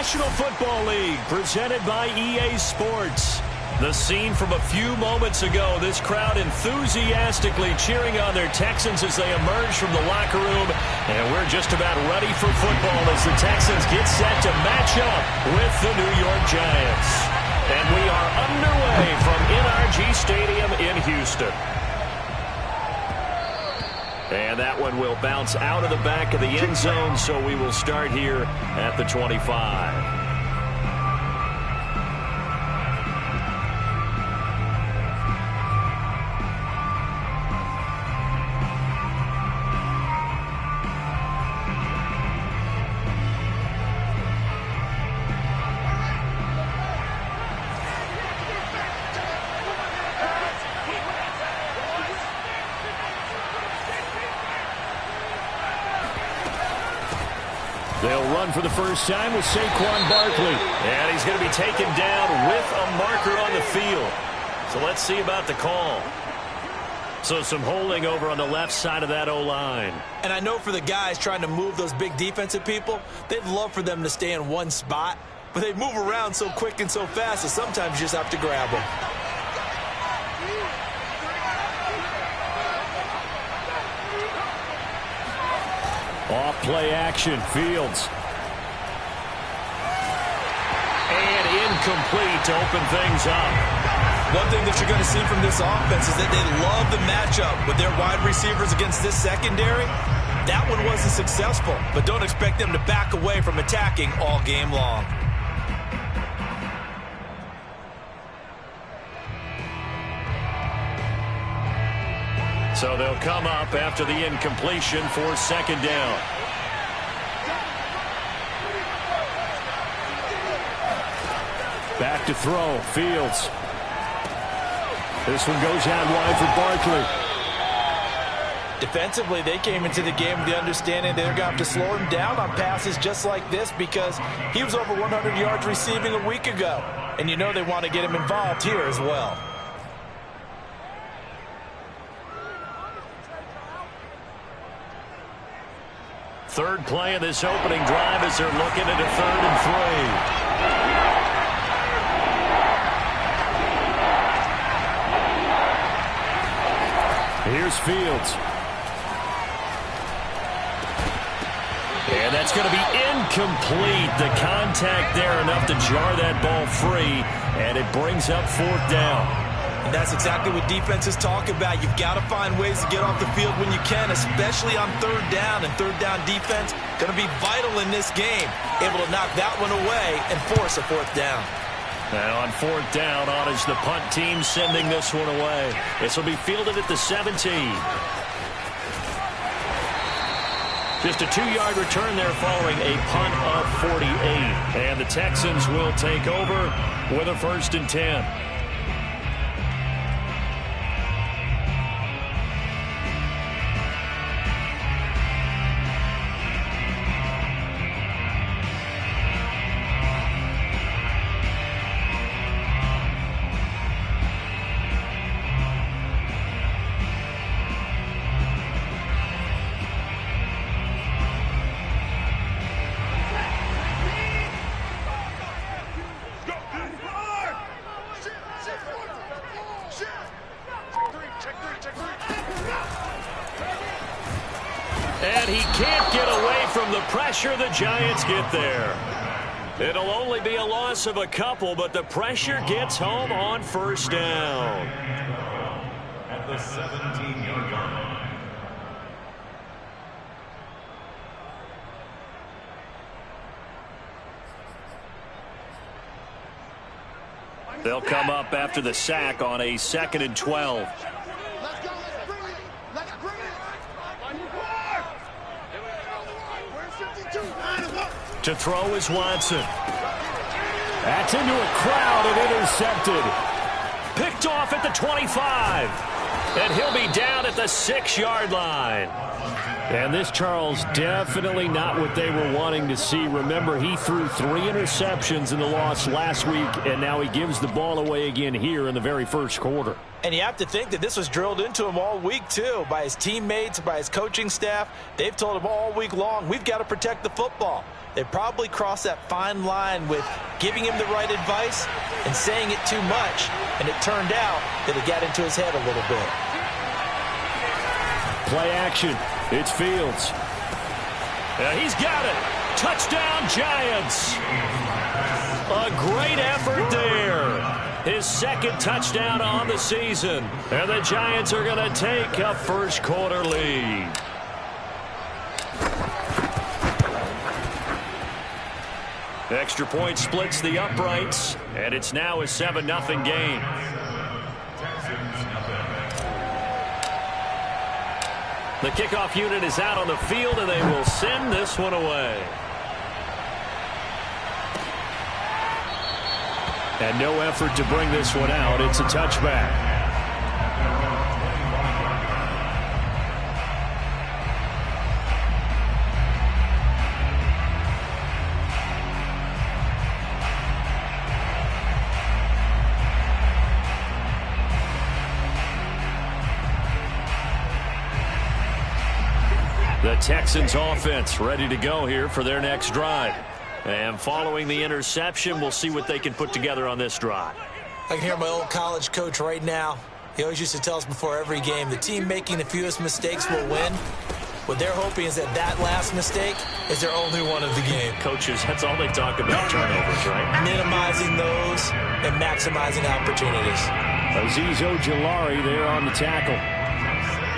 National Football League, presented by EA Sports. The scene from a few moments ago, this crowd enthusiastically cheering on their Texans as they emerge from the locker room. And we're just about ready for football as the Texans get set to match up with the New York Giants. And we are underway from NRG Stadium in Houston. And that one will bounce out of the back of the end zone, so we will start here at the 25. They'll run for the first time with Saquon Barkley. And he's going to be taken down with a marker on the field. So let's see about the call. So some holding over on the left side of that O-line. And I know for the guys trying to move those big defensive people, they'd love for them to stay in one spot. But they move around so quick and so fast that sometimes you just have to grab them. Off play action, Fields. And incomplete to open things up. One thing that you're going to see from this offense is that they love the matchup with their wide receivers against this secondary. That one wasn't successful, but don't expect them to back away from attacking all game long. So they'll come up after the incompletion for second down. Back to throw, Fields. This one goes out wide for Barkley. Defensively, they came into the game with the understanding they're going to have to slow him down on passes just like this because he was over 100 yards receiving a week ago. And you know they want to get him involved here as well. Third play of this opening drive as they're looking at a 3rd and 3. Here's Fields. And that's going to be incomplete. The contact there enough to jar that ball free, and it brings up 4th down. And that's exactly what defenses talk about. You've got to find ways to get off the field when you can, especially on 3rd down. And 3rd down defense going to be vital in this game. Able to knock that one away and force a 4th down. And on 4th down, on is the punt team sending this one away. This will be fielded at the 17. Just a 2-yard return there following a punt of 48. And the Texans will take over with a 1st and 10. And he can't get away from the pressure. The Giants get there. It'll only be a loss of a couple, but the pressure gets home on 1st down. At the 17-yard line. They'll come up after the sack on a 2nd and 12. To throw is Watson. That's into a crowd and intercepted. Picked off at the 25. And he'll be down at the 6-yard line. And this, Charles, definitely not what they were wanting to see. Remember, he threw 3 interceptions in the loss last week, and now he gives the ball away again here in the very first quarter. And you have to think that this was drilled into him all week, too, by his teammates, by his coaching staff. They've told him all week long, we've got to protect the football. They probably crossed that fine line with giving him the right advice and saying it too much, and it turned out that it got into his head a little bit. Play action. It's Fields. He's got it. Touchdown, Giants. A great effort there. His second touchdown on the season. And the Giants are going to take a first quarter lead. Extra point splits the uprights, and it's now a 7-0 game. The kickoff unit is out on the field, and they will send this one away. And no effort to bring this one out. It's a touchback. The Texans offense ready to go here for their next drive. And following the interception, we'll see what they can put together on this drive. I can hear my old college coach right now. He always used to tell us before every game, the team making the fewest mistakes will win. What they're hoping is that that last mistake is their only one of the game. Coaches, that's all they talk about, turnovers, right? Minimizing those and maximizing opportunities. Azeez Ojulari there on the tackle.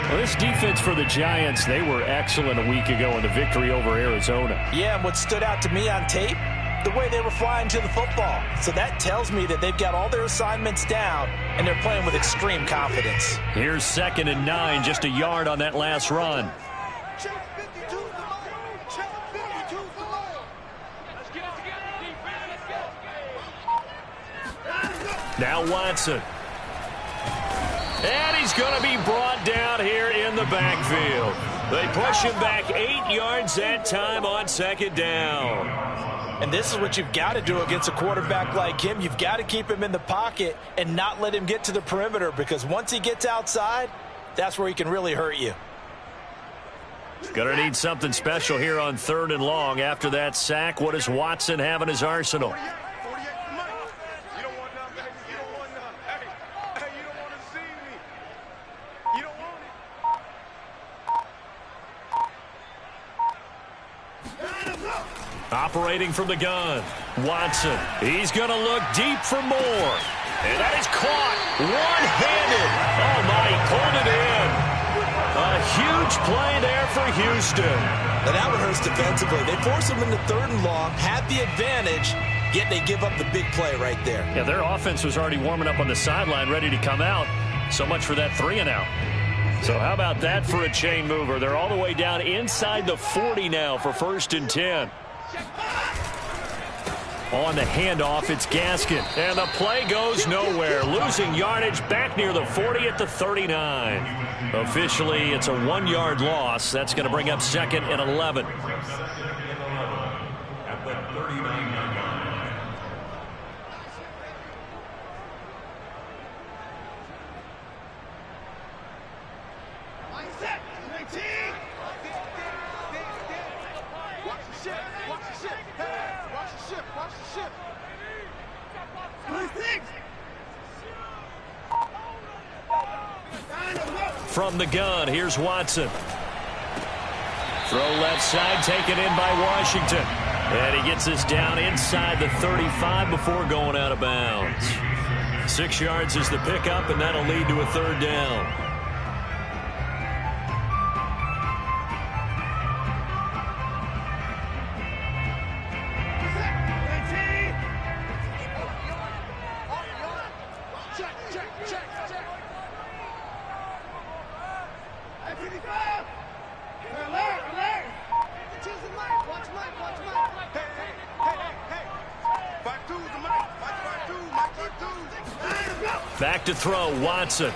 Well, this defense for the Giants, they were excellent a week ago in the victory over Arizona. Yeah, and what stood out to me on tape, the way they were flying to the football. So that tells me that they've got all their assignments down, and they're playing with extreme confidence. Here's 2nd and 9, just a yard on that last run. Now Watson. And he's going to be brought down here in the backfield. They push him back 8 yards that time on 2nd down. And this is what you've got to do against a quarterback like him. You've got to keep him in the pocket and not let him get to the perimeter, because once he gets outside, that's where he can really hurt you. Going to need something special here on 3rd and long. After that sack, what does Watson have in his arsenal? Operating from the gun, Watson. He's going to look deep for more. And that is caught one-handed. Oh, my, he pulled it in. A huge play there for Houston. Now that one hurts defensively. They force him into 3rd and long, had the advantage, yet they give up the big play right there. Yeah, their offense was already warming up on the sideline, ready to come out. So much for that 3-and-out. So how about that for a chain mover? They're all the way down inside the 40 now for 1st and 10. On the handoff, it's Gaskin. And the play goes nowhere. Losing yardage back near the 40 at the 39. Officially, it's a 1-yard loss. That's going to bring up 2nd and 11. At the 39-yard line. From the gun, here's Watson. Throw left side, taken in by Washington. And he gets this down inside the 35 before going out of bounds. 6 yards is the pickup, and that'll lead to a 3rd down. Back to throw, Watson.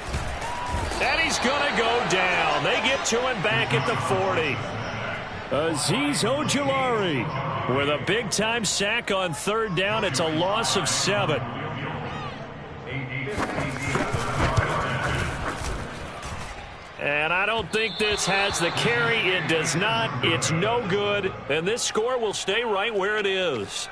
And he's going to go down. They get to him back at the 40. Azeez Ojulari with a big-time sack on third down. It's a loss of 7. And I don't think this has the carry. It does not. It's no good. And this score will stay right where it is.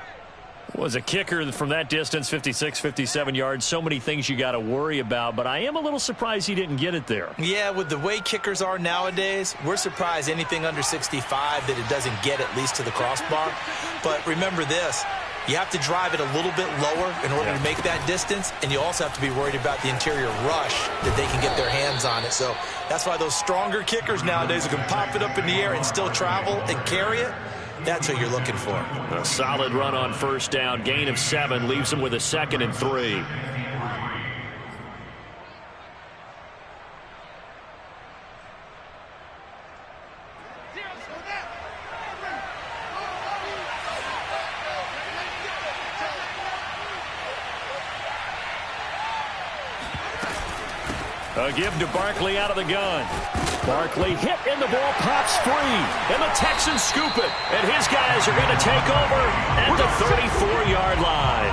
Was a kicker from that distance, 56, 57 yards. So many things you got to worry about, but I am a little surprised he didn't get it there. Yeah, with the way kickers are nowadays, we're surprised anything under 65 that it doesn't get at least to the crossbar. But remember this, you have to drive it a little bit lower in order to make that distance, and you also have to be worried about the interior rush that they can get their hands on it. So that's why those stronger kickers nowadays who can pop it up in the air and still travel and carry it, that's what you're looking for. A solid run on first down. Gain of 7 leaves him with a 2nd and 3. A give to Barkley out of the gun. Barkley hit and the ball pops free. And the Texans scoop it. And his guys are going to take over at the 34-yard line.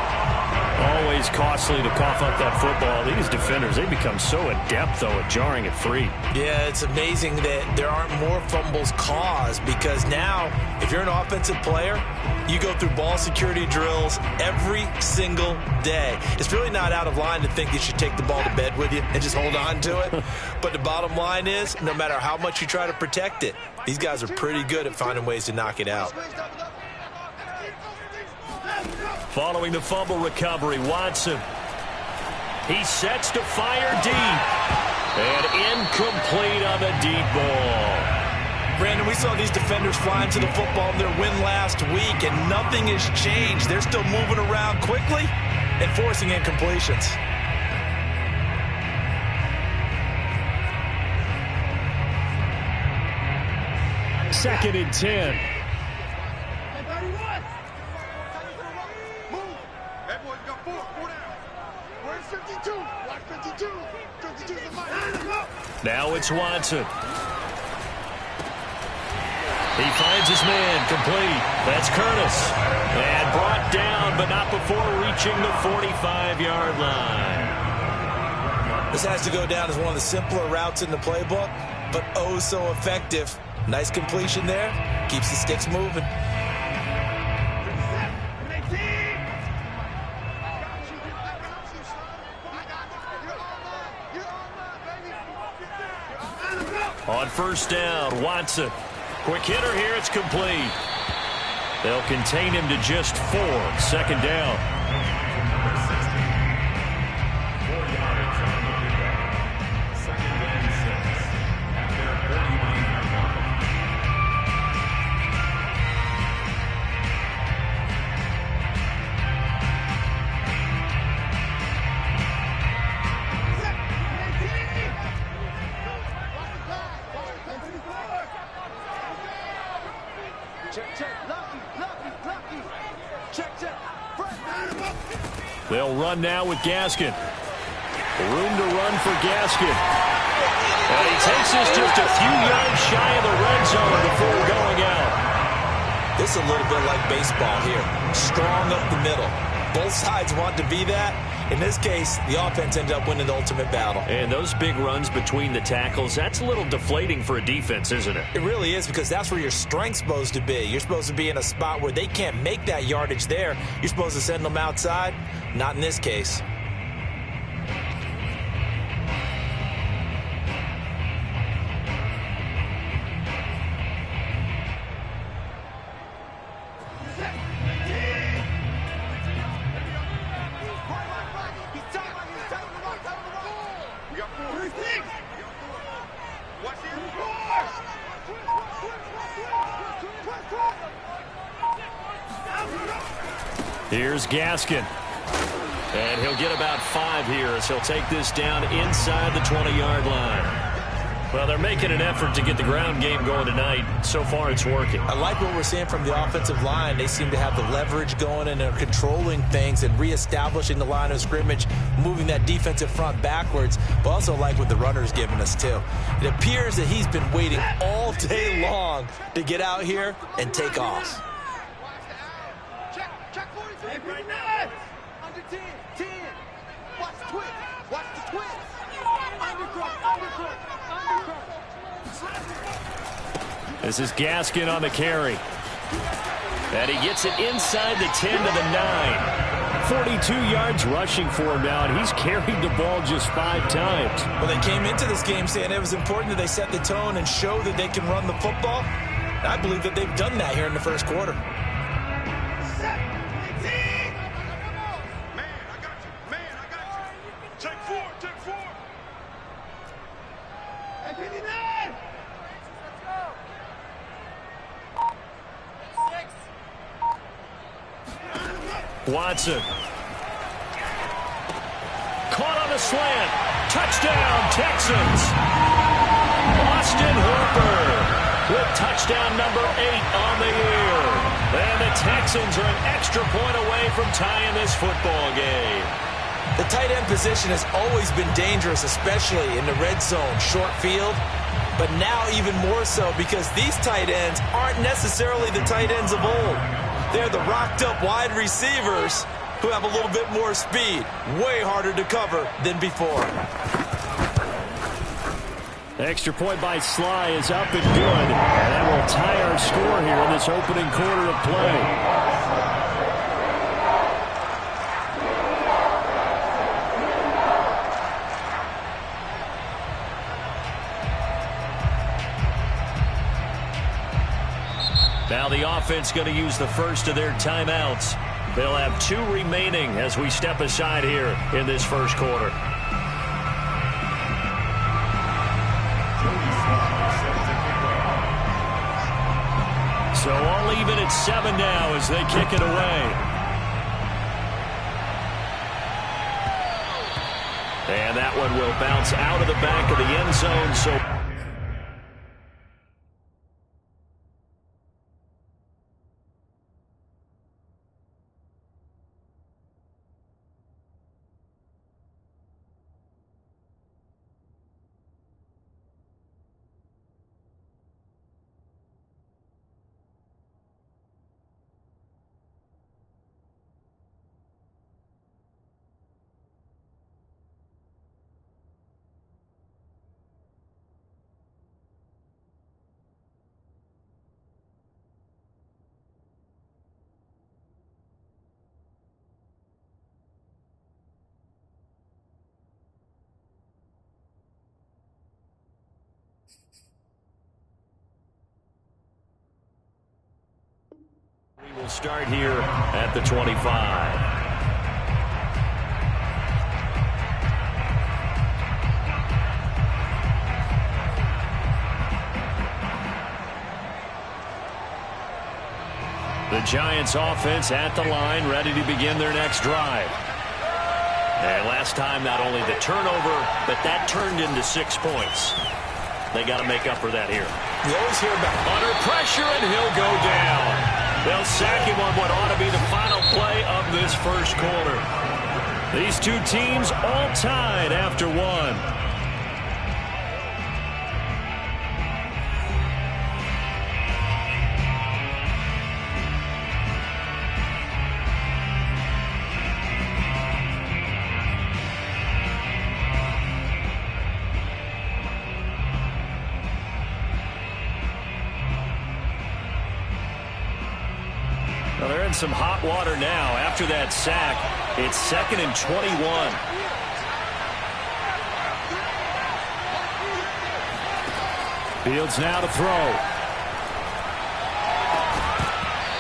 Always costly to cough up that football. These defenders, they become so adept, though, at jarring it free. Yeah, it's amazing that there aren't more fumbles caused, because now, if you're an offensive player, you go through ball security drills every single day. It's really not out of line to think you should take the ball to bed with you and just hold on to it. But the bottom line is, no matter how much you try to protect it, these guys are pretty good at finding ways to knock it out. Following the fumble recovery, Watson. He sets to fire deep. And incomplete on the deep ball. Brandon, we saw these defenders flying to the football in their win last week, and nothing has changed. They're still moving around quickly and forcing incompletions. Second and 10. Now it's Watson. He finds his man, complete. That's Curtis. And brought down, but not before reaching the 45-yard line. This has to go down as one of the simpler routes in the playbook, but oh so effective. Nice completion there. Keeps the sticks moving. On first down, Watson. Quick hitter here, it's complete. They'll contain him to just 4. Second down. 4 yards on the pickup. 2nd and 6. At their 49-yard line. They'll run now with Gaskin. Room to run for Gaskin. And he takes this just a few yards shy of the red zone before going out. This is a little bit like baseball here. Strong up the middle. Both sides want to be that. In this case, the offense ended up winning the ultimate battle. And those big runs between the tackles, that's a little deflating for a defense, isn't it? It really is, because that's where your strength's supposed to be. You're supposed to be in a spot where they can't make that yardage there. You're supposed to send them outside. Not in this case. Here's Gaskin. And he'll get about 5 here as he'll take this down inside the 20-yard line. Well, they're making an effort to get the ground game going tonight. So far, it's working. I like what we're seeing from the offensive line. They seem to have the leverage going and are controlling things and reestablishing the line of scrimmage, moving that defensive front backwards, but also like what the runner's giving us, too. It appears that he's been waiting all day long to get out here and take off. Check 43 right now. Under 10. Watch the twist. Watch the twist. Undercut. This is Gaskin on the carry. And he gets it inside the 10 to the 9. 42 yards rushing for him now, and he's carried the ball just 5 times. Well, they came into this game saying it was important that they set the tone and show that they can run the football. And I believe that they've done that here in the first quarter. Watson. Caught on a slant. Touchdown, Texans. Austin Hooper with touchdown number 8 on the year. And the Texans are an extra point away from tying this football game. The tight end position has always been dangerous, especially in the red zone, short field. But now even more so because these tight ends aren't necessarily the tight ends of old. They're the rocked-up wide receivers who have a little bit more speed. Way harder to cover than before. The extra point by Sly is up and good. And that will tie our score here in this opening quarter of play. Now the offense going to use the first of their timeouts. They'll have 2 remaining as we step aside here in this first quarter. So all even at 7 now as they kick it away. And that one will bounce out of the back of the end zone. So we will start here at the 25. The Giants offense at the line, ready to begin their next drive. And last time, not only the turnover, but that turned into 6 points. They got to make up for that here. You always hear about under pressure, and he'll go down. They'll sack him on what ought to be the final play of this first quarter. These 2 teams all tied after 1. Well, they're in some hot water now. After that sack, it's 2nd and 21. Fields now to throw.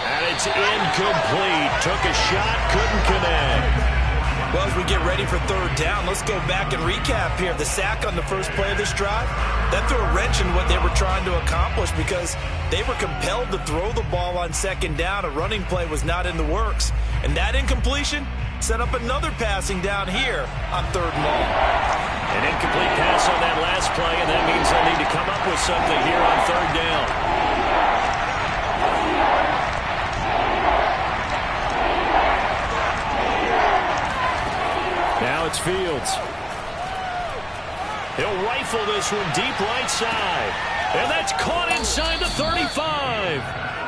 And it's incomplete. Took a shot, couldn't connect. Well, as we get ready for 3rd down, let's go back and recap here. The sack on the first play of this drive, that threw a wrench in what they were trying to accomplish because they were compelled to throw the ball on 2nd down. A running play was not in the works. And that incompletion set up another passing down here on 3rd and long. An incomplete pass on that last play, and that means they'll need to up with something here on third down. Now it's Fields. He'll rifle this one deep right side. And that's caught inside the 35.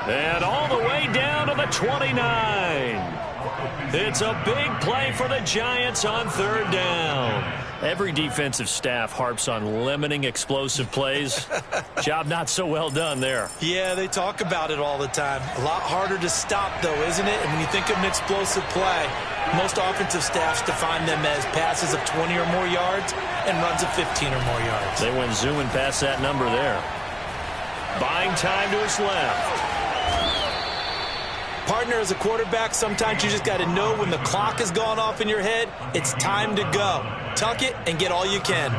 And all the way down to the 29. It's a big play for the Giants on third down. Every defensive staff harps on limiting explosive plays. Job not so well done there. Yeah, they talk about it all the time. A lot harder to stop, though, isn't it? And when you think of an explosive play, most offensive staffs define them as passes of 20 or more yards and runs of 15 or more yards. They went zooming past that number there. Buying time to his left. Partner, as a quarterback, sometimes you just got to know when the clock has gone off in your head, it's time to go. Tuck it and get all you can.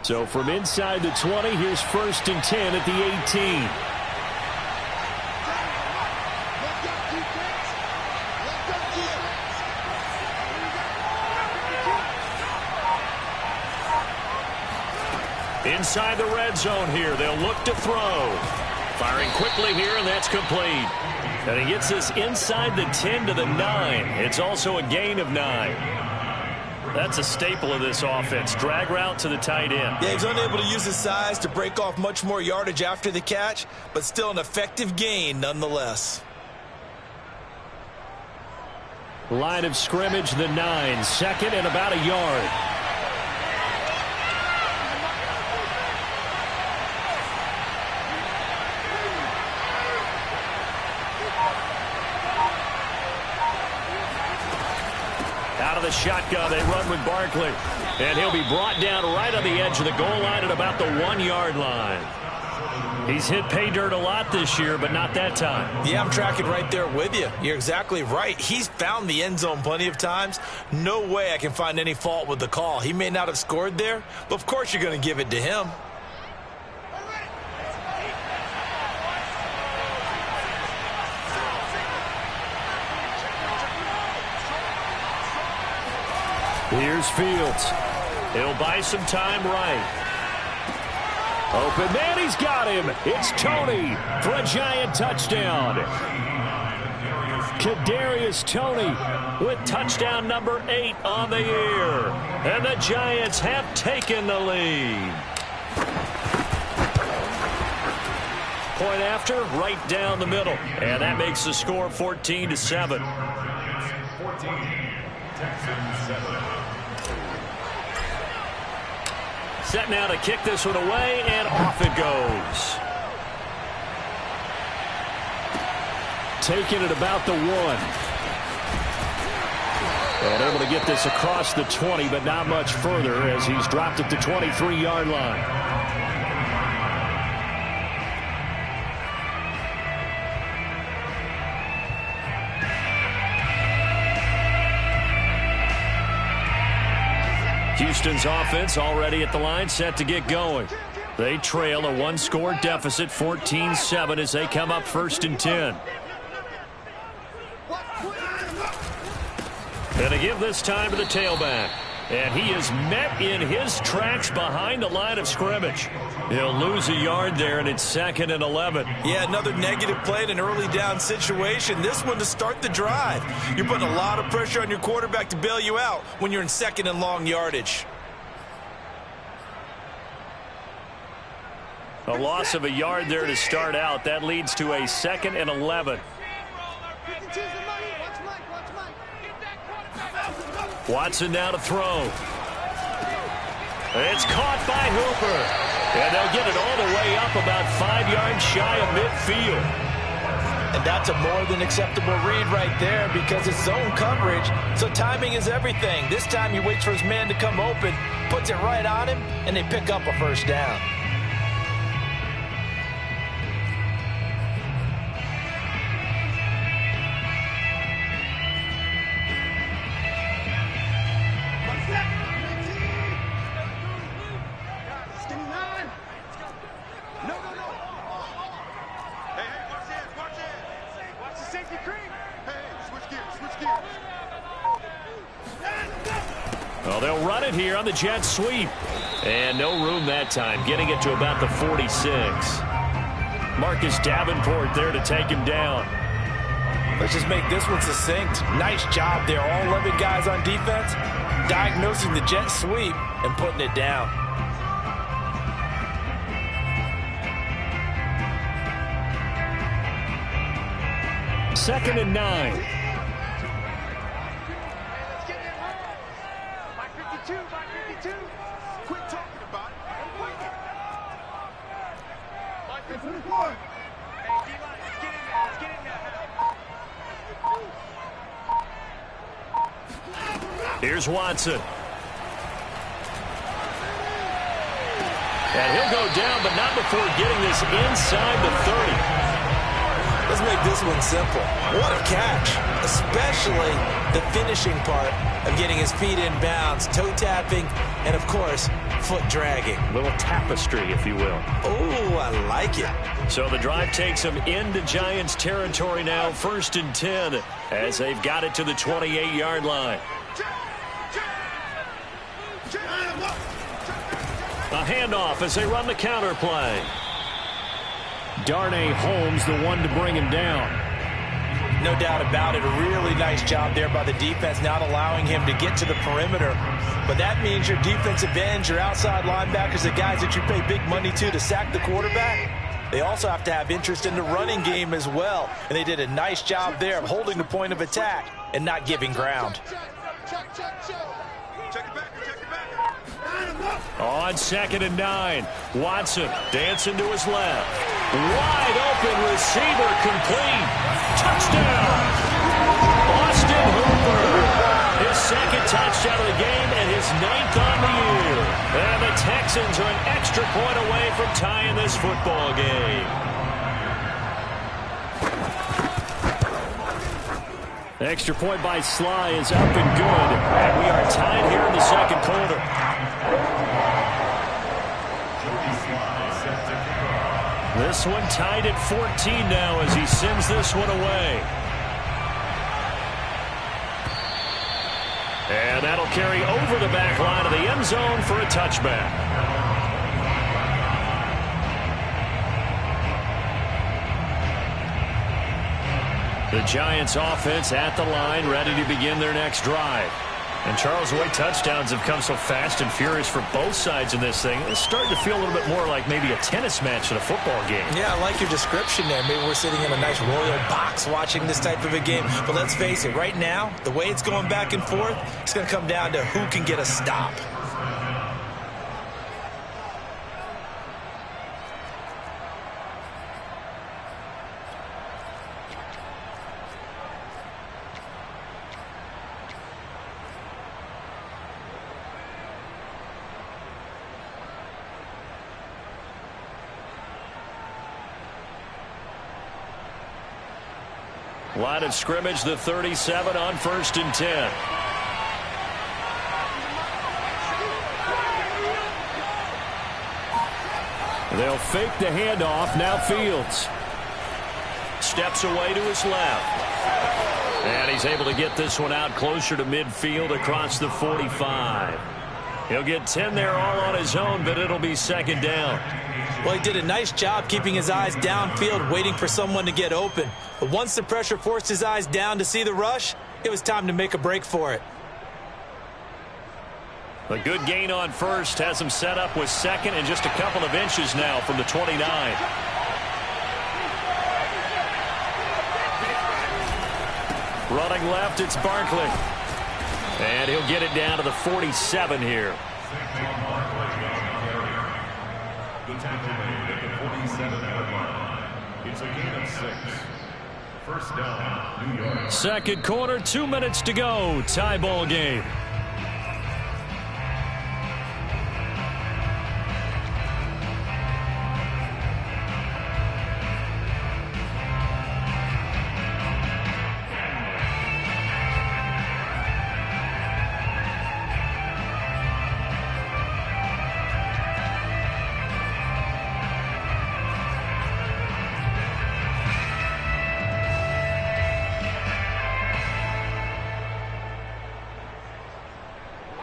So from inside the 20, here's 1st and 10 at the 18. Inside the red zone here, they'll look to throw. Firing quickly here, and that's complete. And he gets this inside the 10 to the 9. It's also a gain of 9. That's a staple of this offense. Drag route to the tight end. Yeah, he's unable to use his size to break off much more yardage after the catch, but still an effective gain nonetheless. Line of scrimmage, the 9. 2nd and about a yard. Out of the shotgun, they run with Barkley. And he'll be brought down right on the edge of the goal line at about the 1-yard line. He's hit pay dirt a lot this year, but not that time. Yeah, I'm tracking right there with you. You're exactly right. He's found the end zone plenty of times. No way I can find any fault with the call. He may not have scored there, but of course you're going to give it to him. Here's Fields. He'll buy some time right. Open man, he's got him. It's Tony for a Giant touchdown. Kadarius Toney with touchdown number 8 on the year. And the Giants have taken the lead. Point after, right down the middle. And that makes the score 14-7. 14, Texans 7. Set now to kick this one away, and off it goes. Taking it about the 1. And able to get this across the 20, but not much further as he's dropped at the 23-yard line. Houston's offense already at the line, set to get going. They trail a 1-score deficit, 14-7, as they come up 1st and 10. And to give this time to the tailback. And he is met in his tracks behind the line of scrimmage. He'll lose a yard there, and it's 2nd and 11. Yeah, another negative play in an early down situation. This one to start the drive. You're putting a lot of pressure on your quarterback to bail you out when you're in 2nd and long yardage. A loss of a yard there to start out. That leads to a 2nd and 11. Watson now to throw. It's caught by Hooper. And they'll get it all the way up about 5 yards shy of midfield. And that's a more than acceptable read right there because it's zone coverage, so timing is everything. This time he waits for his man to come open, puts it right on him, and they pick up a 1st down. it here on the jet sweep. And no room that time, getting it to about the 46. Marcus Davenport there to take him down. Let's just make this one succinct. Nice job there. All 11 guys on defense, diagnosing the jet sweep and putting it down. Second and 9. Let's get it right. My 52, my 52. Quit talking about it and wing it. My 54. Hey, D-line, let's get in there. Let's get in there. Here's Watson. And he'll go down, but not before getting this inside the 30. Let's make this one simple. What a catch, especially the finishing part of getting his feet in bounds, toe tapping, and of course, foot dragging. Little tapestry, if you will. Oh, I like it. So the drive takes them into Giants territory now, 1st and 10, as they've got it to the 28-yard line. A handoff as they run the counter play. Darnay Holmes, the one to bring him down. No doubt about it. A really nice job there by the defense, not allowing him to get to the perimeter. But that means your defensive ends, your outside linebackers, the guys that you pay big money to sack the quarterback, they also have to have interest in the running game as well. And they did a nice job there of holding the point of attack and not giving ground. Check it back. On 2nd and 9, Watson dancing to his left. Wide open receiver complete. Touchdown! Austin Hooper. His 2nd touchdown of the game and his 9th on the year. And the Texans are an extra point away from tying this football game. The extra point by Sly is up and good. And we are tied here in the 2nd quarter. This one tied at 14 now as he sends this one away. And that'll carry over the back line of the end zone for a touchback. The Giants offense at the line, ready to begin their next drive. And Charles, the way touchdowns have come so fast and furious for both sides in this thing, it's starting to feel a little bit more like maybe a tennis match in a football game. Yeah, I like your description there. Maybe we're sitting in a nice royal box watching this type of a game. But let's face it, right now, the way it's going back and forth, it's going to come down to who can get a stop. Line of scrimmage, the 37 on 1st and 10. They'll fake the handoff. Now Fields steps away to his left. And he's able to get this one out closer to midfield across the 45. He'll get 10 there all on his own, but it'll be 2nd down. Well, he did a nice job keeping his eyes downfield, waiting for someone to get open. But once the pressure forced his eyes down to see the rush, it was time to make a break for it. A good gain on 1st has him set up with 2nd and just a couple of inches now from the 29. Running left, it's Barkley. And he'll get it down to the 47 here. The tackle made at the 47-yard line. It's a gain of 6. 1st down, New York. 2nd quarter, 2 minutes to go. Tie ball game.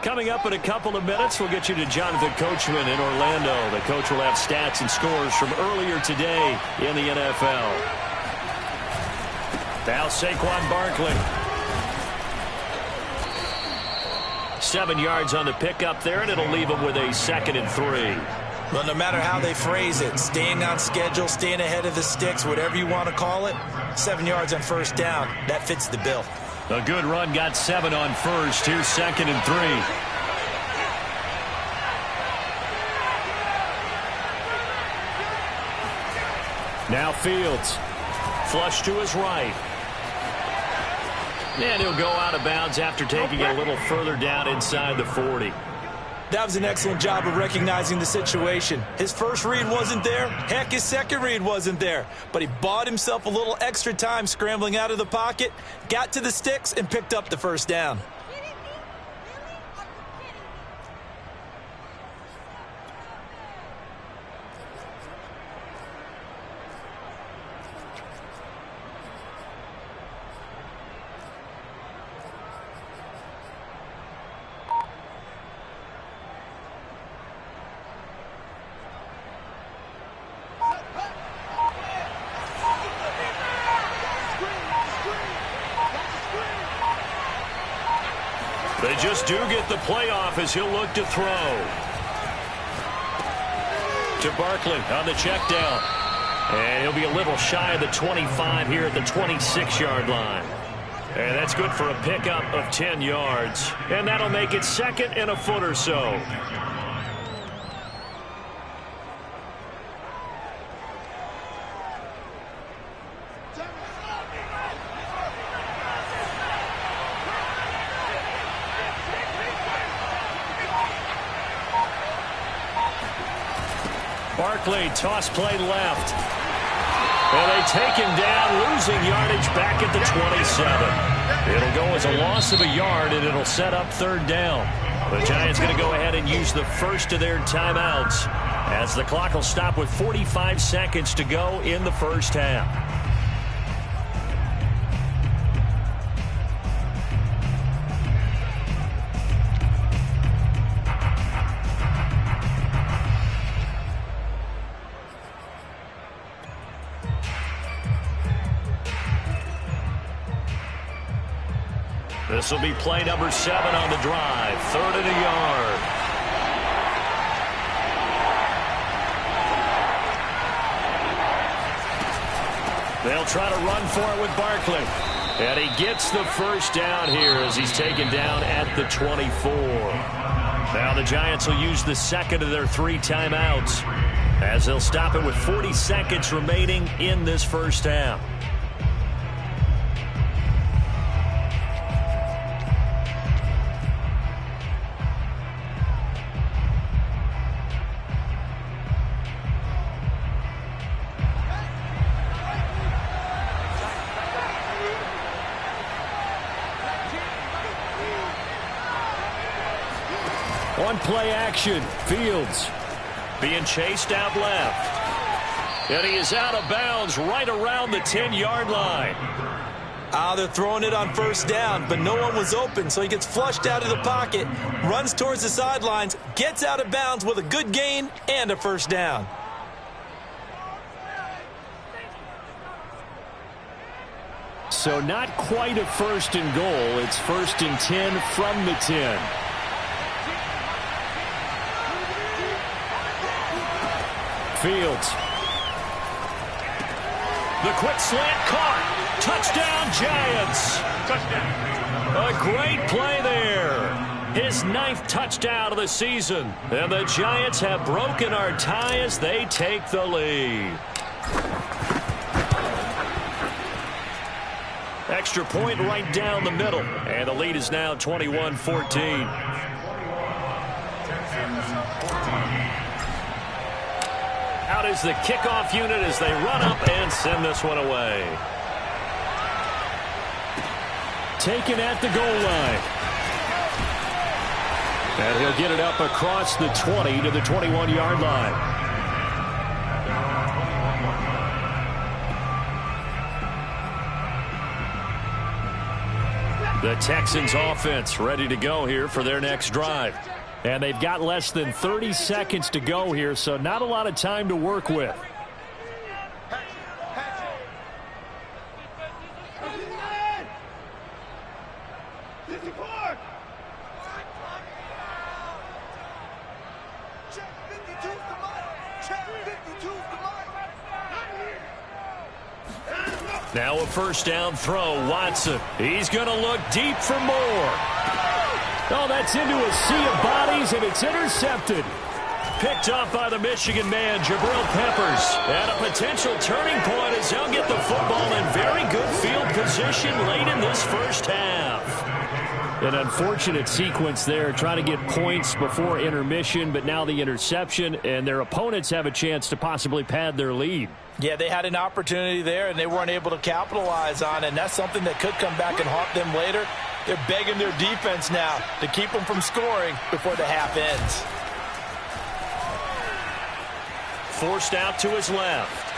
Coming up in a couple of minutes, we'll get you to Jonathan Coachman in Orlando. The coach will have stats and scores from earlier today in the NFL. Now Saquon Barkley. 7 yards on the pickup there, and it'll leave him with a 2nd and 3. Well, no matter how they phrase it, staying on schedule, staying ahead of the sticks, whatever you want to call it, 7 yards on first down, that fits the bill. A good run, got 7 on first. Here's 2nd and 3. Now Fields. Flush to his right. And he'll go out of bounds after taking it a little further down inside the 40. That was an excellent job of recognizing the situation. His first read wasn't there. Heck, his second read wasn't there. But he bought himself a little extra time scrambling out of the pocket, got to the sticks, and picked up the first down. They just do get the playoff as he'll look to throw. To Barkley on the check down. And he'll be a little shy of the 25 here at the 26-yard line. And that's good for a pickup of 10 yards. And that'll make it 2nd and a foot or so. Barkley, toss play left. And they take him down, losing yardage back at the 27. It'll go as a loss of a yard, and it'll set up 3rd down. The Giants going to go ahead and use the first of their timeouts as the clock will stop with 45 seconds to go in the first half. This will be play number 7 on the drive. 3rd and a yard. They'll try to run for it with Barkley. And he gets the first down here as he's taken down at the 24. Now the Giants will use the 2nd of their 3 timeouts as they'll stop it with 40 seconds remaining in this first half. On play action, Fields being chased out left. And he is out of bounds right around the 10-yard line. They're throwing it on first down, but no one was open, so he gets flushed out of the pocket, runs towards the sidelines, gets out of bounds with a good gain and a first down. So not quite a 1st and goal. It's 1st and 10 from the 10. Fields. The quick slant caught. Touchdown, Giants. Touchdown. A great play there. His 9th touchdown of the season. And the Giants have broken our tie as they take the lead. Extra point right down the middle. And the lead is now 21-14. Out is the kickoff unit as they run up and send this one away. Taken at the goal line. And he'll get it up across the 20 to the 21-yard line. The Texans offense ready to go here for their next drive. And they've got less than 30 seconds to go here, so not a lot of time to work with. Now a first down throw. Watson. He's going to look deep for more. Oh, that's into a sea of bodies, and it's intercepted. Picked up by the Michigan man, Jabril Peppers. And a potential turning point as they'll get the football in very good field position late in this first half. An unfortunate sequence there, trying to get points before intermission, but now the interception, and their opponents have a chance to possibly pad their lead. Yeah, they had an opportunity there, and they weren't able to capitalize on it, and that's something that could come back and haunt them later. They're begging their defense now to keep them from scoring before the half ends. Forced out to his left.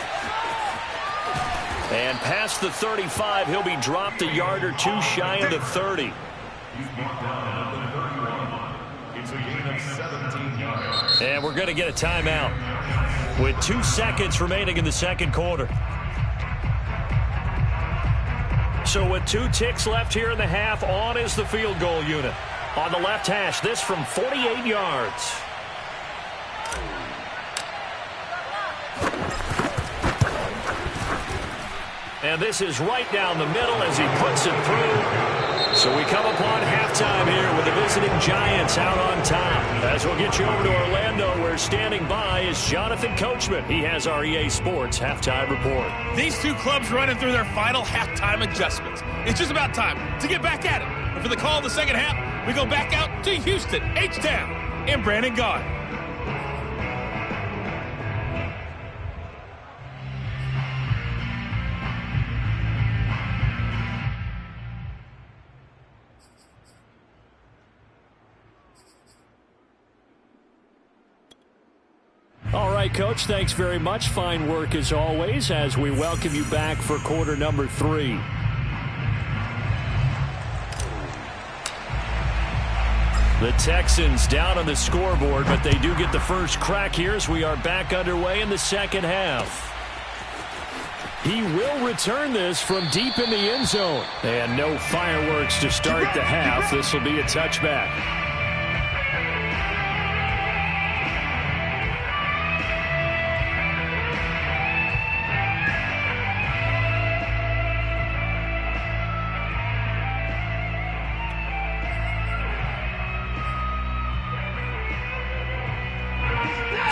And past the 35, he'll be dropped a yard or two shy of the 30. He's brought down at the 31. It's a gain of 17 yards. And we're going to get a timeout with 2 seconds remaining in the second quarter. So with 2 ticks left here in the half, on is the field goal unit. On the left hash, this from 48 yards. And this is right down the middle as he puts it through. So we come upon halftime here with the visiting Giants out on top. As we'll get you over to Orlando, where standing by is Jonathan Coachman. He has our EA Sports halftime report. These two clubs running through their final halftime adjustments. It's just about time to get back at it. And for the call of the second half, we go back out to Houston, H-Town, and Brandon Gaudin. All right, Coach, thanks very much. Fine work as always as we welcome you back for quarter number 3. The Texans down on the scoreboard, but they do get the first crack here as we are back underway in the second half. He will return this from deep in the end zone. And no fireworks to start the half. This will be a touchback.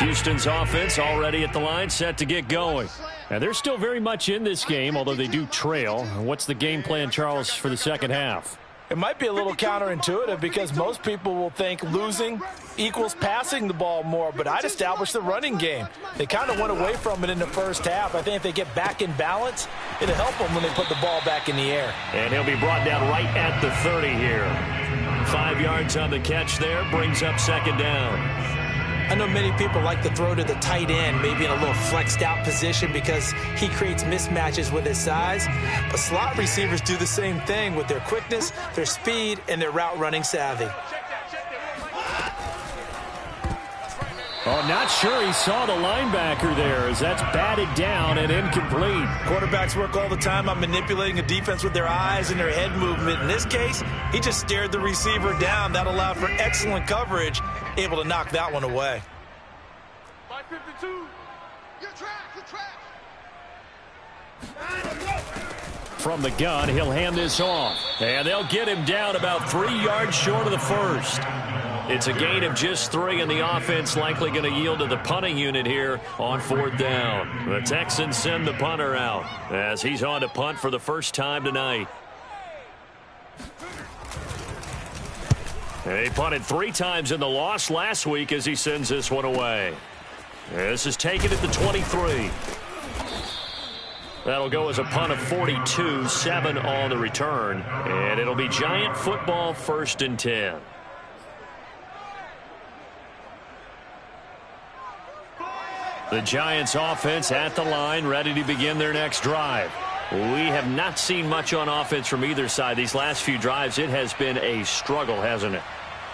Houston's offense already at the line, set to get going. And they're still very much in this game, although they do trail. What's the game plan, Charles, for the second half? It might be a little counterintuitive because most people will think losing equals passing the ball more, but I'd establish the running game. They kind of went away from it in the first half. I think if they get back in balance, it'll help them when they put the ball back in the air. And he'll be brought down right at the 30 here. 5 yards on the catch there, brings up second down. I know many people like to throw to the tight end, maybe in a little flexed out position because he creates mismatches with his size. But slot receivers do the same thing with their quickness, their speed, and their route running savvy. Oh, not sure he saw the linebacker there as that's batted down and incomplete. Quarterbacks work all the time on manipulating a defense with their eyes and their head movement. In this case, he just stared the receiver down. That allowed for excellent coverage, able to knock that one away. 552. You're trash. From the gun, he'll hand this off. And they'll get him down about 3 yards short of the first. It's a gain of just 3, and the offense likely going to yield to the punting unit here on 4th down. The Texans send the punter out as he's on to punt for the first time tonight. He punted 3 times in the loss last week as he sends this one away. This is taken at the 23. That'll go as a punt of 42, 7 on the return. And it'll be Giant football, 1st and 10. The Giants offense at the line, ready to begin their next drive. We have not seen much on offense from either side. These last few drives, it has been a struggle, hasn't it?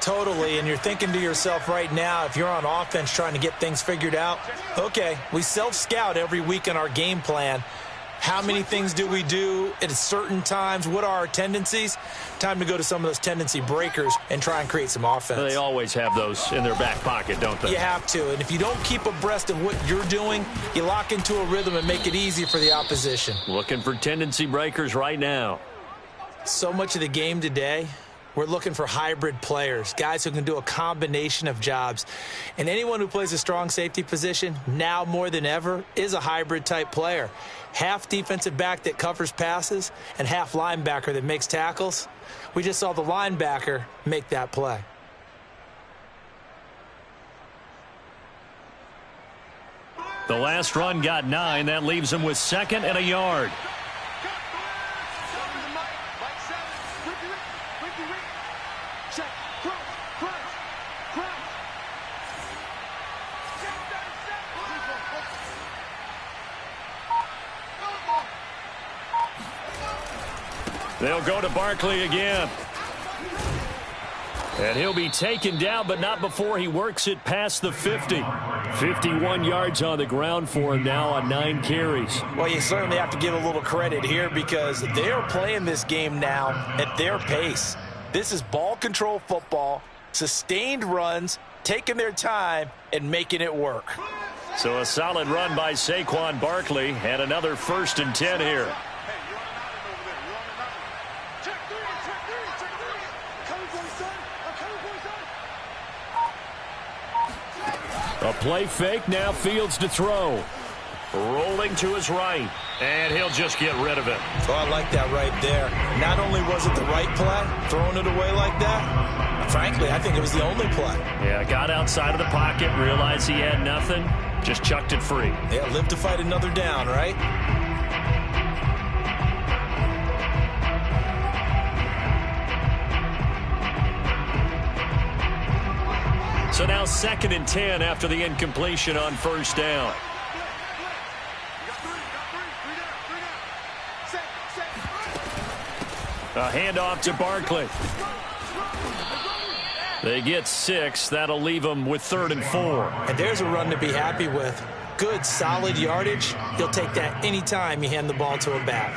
Totally, and you're thinking to yourself right now, if you're on offense trying to get things figured out, okay, we self-scout every week in our game plan. How many things do we do at certain times? What are our tendencies? Time to go to some of those tendency breakers and try and create some offense. They always have those in their back pocket, don't they? You have to, and if you don't keep abreast of what you're doing, you lock into a rhythm and make it easy for the opposition. Looking for tendency breakers right now. So much of the game today, we're looking for hybrid players, guys who can do a combination of jobs. And anyone who plays a strong safety position, now more than ever, is a hybrid type player. Half defensive back that covers passes and half linebacker that makes tackles. We just saw the linebacker make that play. The last run got 9. That leaves him with 2nd and a yard. They'll go to Barkley again. And he'll be taken down, but not before he works it past the 50. 51 yards on the ground for him now on 9 carries. Well, you certainly have to give a little credit here because they are playing this game now at their pace. This is ball control football, sustained runs, taking their time, and making it work. So a solid run by Saquon Barkley and another 1st and 10 here. A play fake, now Fields to throw. Rolling to his right, and he'll just get rid of it. Oh, I like that right there. Not only was it the right play, throwing it away like that, frankly, I think it was the only play. Yeah, got outside of the pocket, realized he had nothing, just chucked it free. Yeah, live to fight another down, right? So now 2nd and 10 after the incompletion on 1st down. A handoff to Barkley. They get 6. That'll leave them with 3rd and 4. And there's a run to be happy with. Good, solid yardage. You'll take that anytime you hand the ball to a back.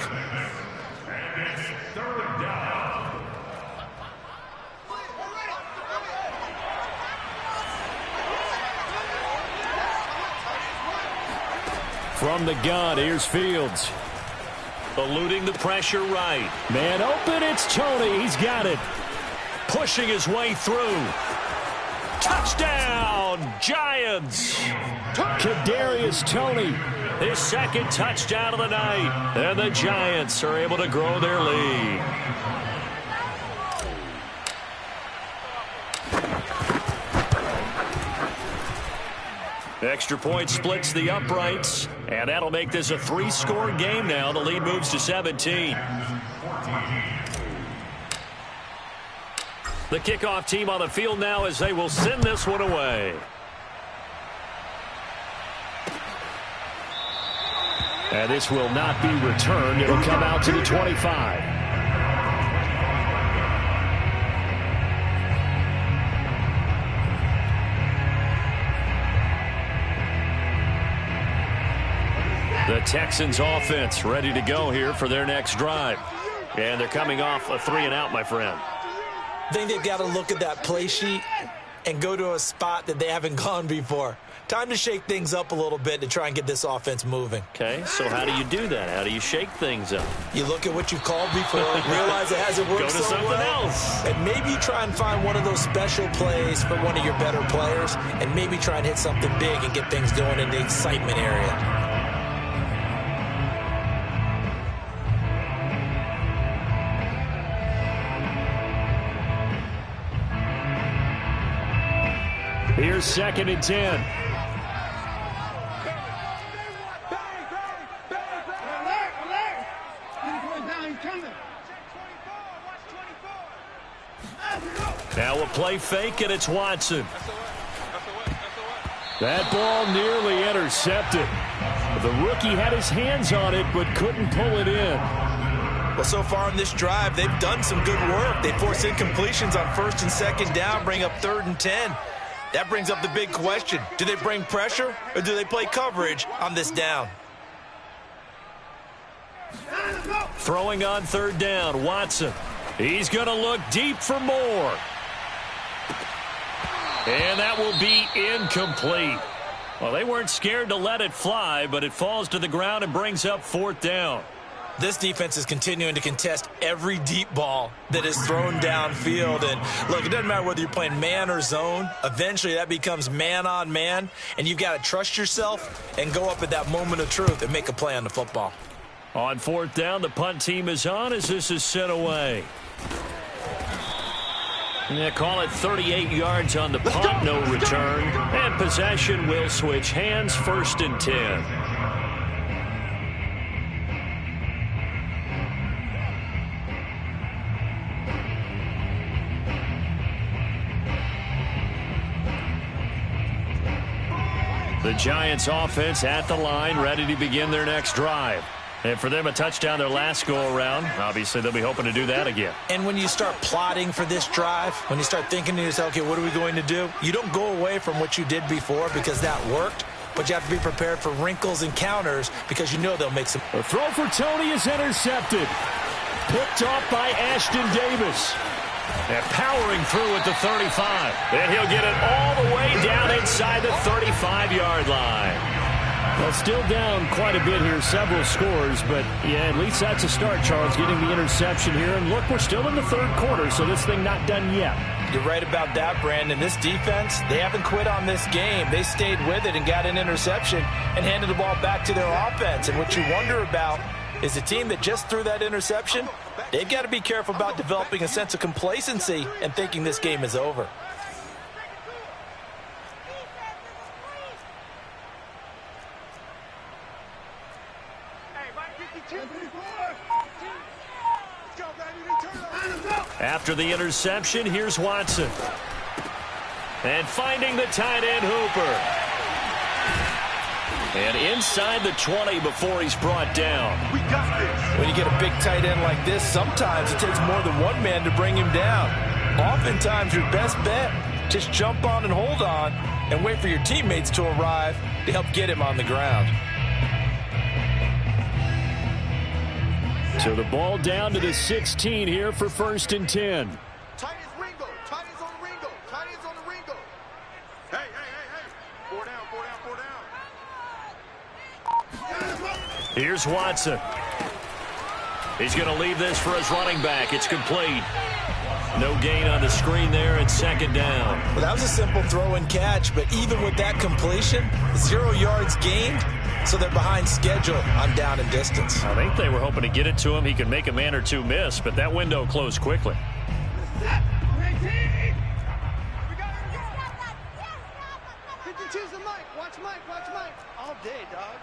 From the gun, here's Fields. Eluding the pressure right. Man open, it's Tony. He's got it. Pushing his way through. Touchdown, Giants. Kadarius Toney, his 2nd touchdown of the night. And the Giants are able to grow their lead. Extra point splits the uprights, and that'll make this a 3-score game now. The lead moves to 17. The kickoff team on the field now as they will send this one away. And this will not be returned. It'll come out to the 25. The Texans offense ready to go here for their next drive. And they're coming off a 3-and-out, my friend. I think they've got to look at that play sheet and go to a spot that they haven't gone before. Time to shake things up a little bit to try and get this offense moving. Okay, so how do you do that? How do you shake things up? You look at what you've called before, realize it hasn't worked so well. Go to something else. And maybe you try and find one of those special plays for one of your better players, and maybe try and hit something big and get things going in the excitement area. Here's 2nd and 10. Now a play fake, and it's Watson. That ball nearly intercepted. The rookie had his hands on it but couldn't pull it in. Well, so far on this drive, they've done some good work. They force incompletions on 1st and 2nd down, bring up 3rd and 10. That brings up the big question. Do they bring pressure or do they play coverage on this down? Throwing on 3rd down, Watson. He's going to look deep for more. And that will be incomplete. Well, they weren't scared to let it fly, but it falls to the ground and brings up 4th down. This defense is continuing to contest every deep ball that is thrown downfield. And look, it doesn't matter whether you're playing man or zone. Eventually, that becomes man on man. And you've got to trust yourself and go up at that moment of truth and make a play on the football. On 4th down, the punt team is on as this is sent away. Yeah, call it 38 yards on the punt, no return. And possession will switch hands, 1st and 10. The Giants offense at the line, ready to begin their next drive. And for them, a touchdown their last go-around. Obviously, they'll be hoping to do that again. And when you start plotting for this drive, when you start thinking to yourself, okay, what are we going to do? You don't go away from what you did before because that worked, but you have to be prepared for wrinkles and counters because you know they'll make some. The throw for Tony is intercepted. Picked off by Ashton Davis. And powering through at the 35. And he'll get it all the way down inside the 35-yard line. Well, still down quite a bit here, several scores, but yeah, at least that's a start, Charles, getting the interception here. And look, we're still in the 3rd quarter, so this thing not done yet. You're right about that, Brandon. This defense, they haven't quit on this game. They stayed with it and got an interception and handed the ball back to their offense. And what you wonder about is the team that just threw that interception, they've got to be careful about developing a sense of complacency and thinking this game is over. After the interception, here's Watson. And finding the tight end, Hooper. And inside the 20 before he's brought down. We got this. When you get a big tight end like this, sometimes it takes more than one man to bring him down. Oftentimes, your best bet, just jump on and hold on and wait for your teammates to arrive to help get him on the ground. So the ball down to the 16 here for 1st and 10. Tight ends Ringo. Tight ends on the Ringo. Tight ends on the Ringo. Hey. 4 down. Here's Watson. He's going to leave this for his running back. It's complete. No gain on the screen there at 2nd down. Well, that was a simple throw and catch, but even with that completion, 0 yards gained, so they're behind schedule on down and distance. I think they were hoping to get it to him. He could make a man or two miss, but that window closed quickly. Watch Mike. All day, dog.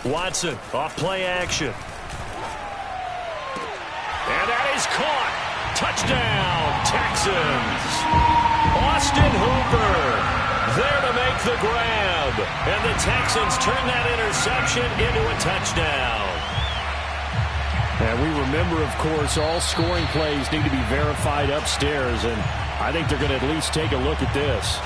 Watson off play action. And that is caught. Touchdown, Texans. Austin Hooper there to make the grab. And the Texans turn that interception into a touchdown. And we remember, of course, all scoring plays need to be verified upstairs. And I think they're going to at least take a look at this.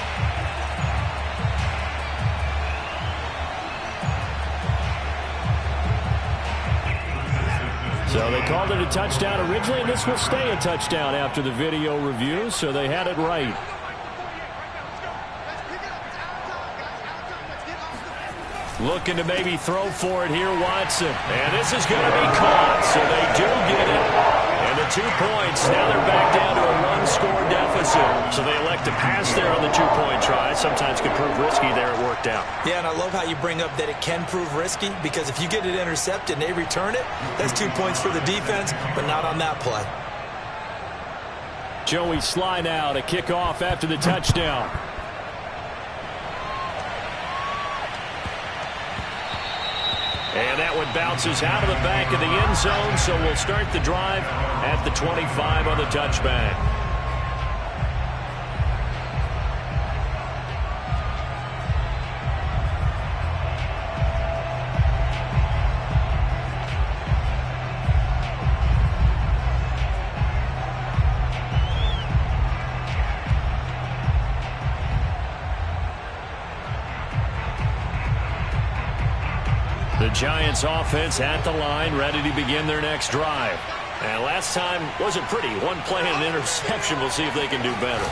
So they called it a touchdown originally, and this will stay a touchdown after the video review, so they had it right. Looking to maybe throw for it here, Watson. And this is going to be caught, so they do get it. And the 2 points, now they're back down to a 1-score deficit. So they elect to pass there on the 2-point try. Sometimes can prove risky there. It worked out. Yeah, and I love how you bring up that it can prove risky, because if you get it intercepted and they return it, that's 2 points for the defense, but not on that play. Joey Sly now to kick off after the touchdown. And that one bounces out of the back of the end zone, so we'll start the drive at the 25 on the touchback. Giants offense at the line, ready to begin their next drive. And last time wasn't pretty. One play and an interception. We'll see if they can do better.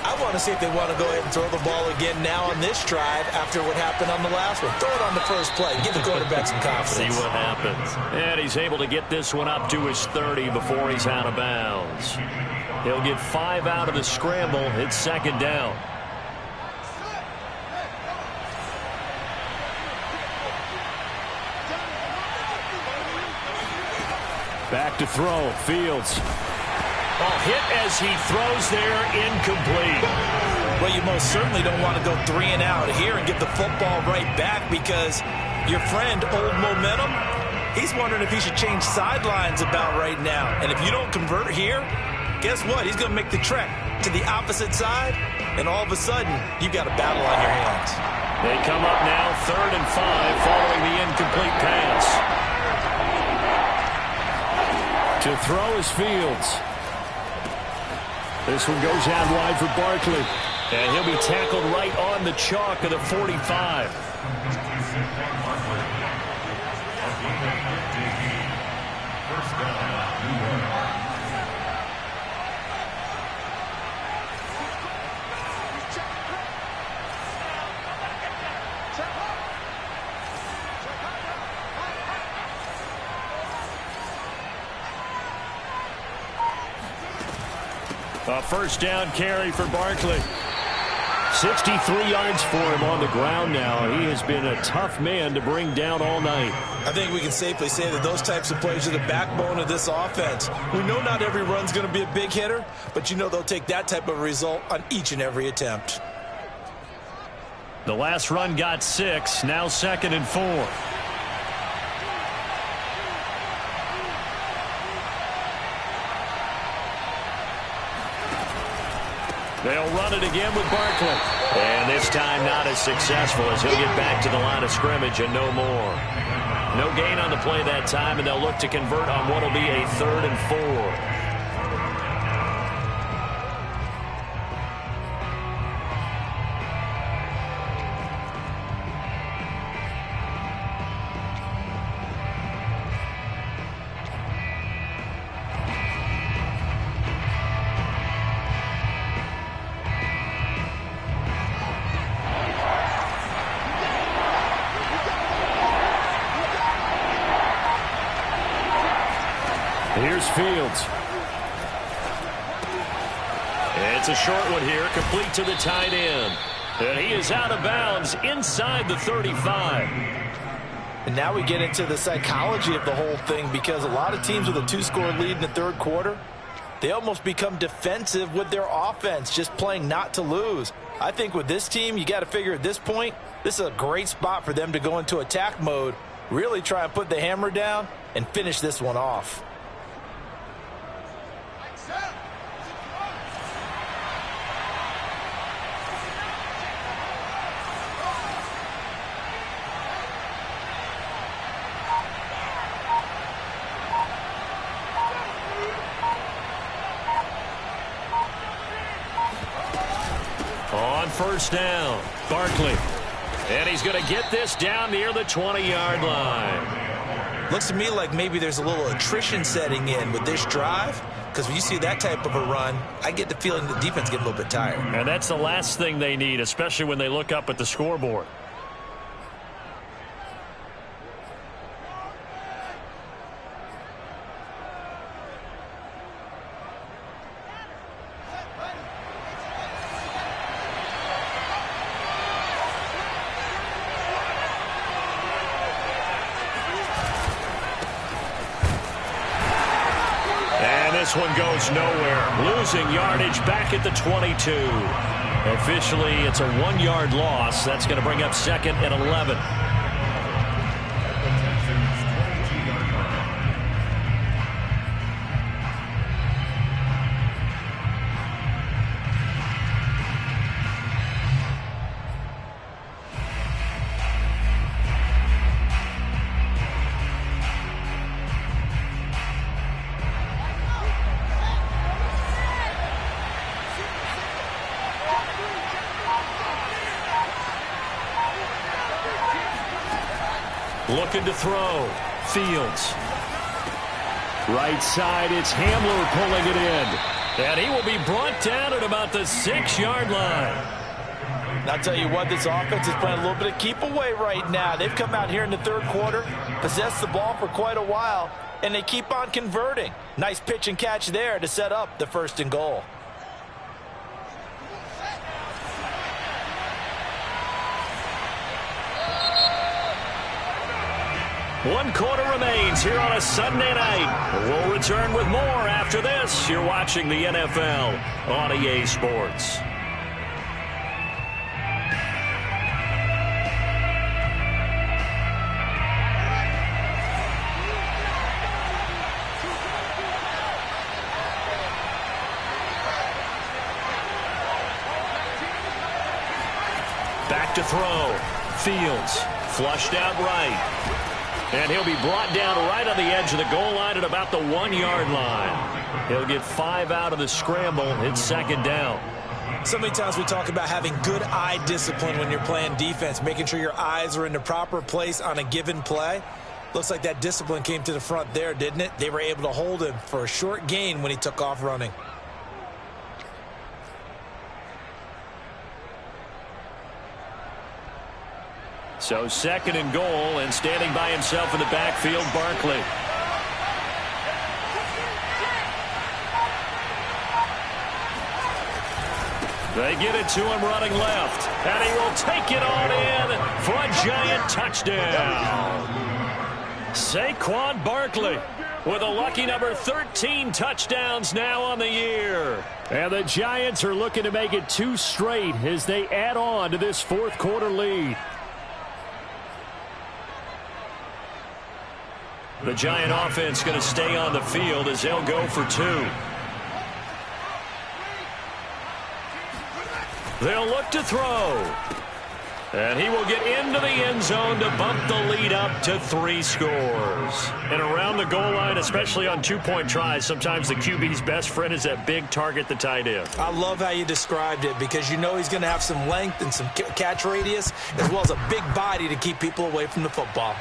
I want to see if they want to go ahead and throw the ball again now on this drive after what happened on the last one. Throw it on the first play. Give the quarterback some confidence. See what happens. And he's able to get this one up to his 30 before he's out of bounds. He'll get 5 out of the scramble. It's second down. Back to throw. Fields. Ball hit as he throws there, incomplete. Well, you most certainly don't want to go 3 and out here and get the football right back because your friend, Old Momentum, he's wondering if he should change sidelines about right now. And if you don't convert here, guess what? He's going to make the trek to the opposite side, and all of a sudden, you've got a battle on your hands. They come up now, 3rd and 5, following the incomplete pass. To throw is Fields. This one goes out wide for Barkley. And he'll be tackled right on the chalk of the 45. A first down carry for Barkley. 63 yards for him on the ground now. He has been a tough man to bring down all night. I think we can safely say that those types of plays are the backbone of this offense. We know not every run's going to be a big hitter, but you know they'll take that type of result on each and every attempt. The last run got 6, now 2nd and 4. They'll run it again with Barkley. And this time not as successful as he'll get back to the line of scrimmage and no more. No gain on the play that time, and they'll look to convert on what will be a 3rd and 4. Here's Fields. It's a short one here, complete to the tight end. And he is out of bounds inside the 35. And now we get into the psychology of the whole thing because a lot of teams with a 2-score lead in the 3rd quarter, they almost become defensive with their offense, just playing not to lose. I think with this team, you got to figure at this point, this is a great spot for them to go into attack mode, really try and put the hammer down and finish this one off. On first down, Barkley. And he's going to get this down near the 20-yard line. Looks to me like maybe there's a little attrition setting in with this drive, because when you see that type of a run, I get the feeling the defense gets a little bit tired. And that's the last thing they need, especially when they look up at the scoreboard. This one goes nowhere. Losing yardage back at the 22. Officially, it's a 1-yard loss. That's going to bring up 2nd and 11. Looking to throw. Fields. Right side, it's Hamler pulling it in. And he will be brought down at about the 6-yard line. And I'll tell you what, this offense is playing a little bit of keep away right now. They've come out here in the third quarter, possessed the ball for quite a while, and they keep on converting. Nice pitch and catch there to set up the 1st and goal. One quarter remains here on a Sunday night. We'll return with more after this. You're watching the NFL on EA Sports. Back to throw. Fields flushed out right. And he'll be brought down right on the edge of the goal line at about the 1-yard line. He'll get 5 out of the scramble. It's 2nd down. So many times we talk about having good eye discipline when you're playing defense, making sure your eyes are in the proper place on a given play. Looks like that discipline came to the front there, didn't it? They were able to hold him for a short gain when he took off running. So 2nd and goal, and standing by himself in the backfield, Barkley. They get it to him running left, and he will take it on in for a giant touchdown. Saquon Barkley with a lucky number 13 touchdowns now on the year. And the Giants are looking to make it 2 straight as they add on to this 4th quarter lead. The Giant offense going to stay on the field as they'll go for 2. They'll look to throw. And he will get into the end zone to bump the lead up to 3 scores. And around the goal line, especially on 2-point tries, sometimes the QB's best friend is that big target, the tight end. I love how you described it because you know he's going to have some length and some catch radius as well as a big body to keep people away from the football.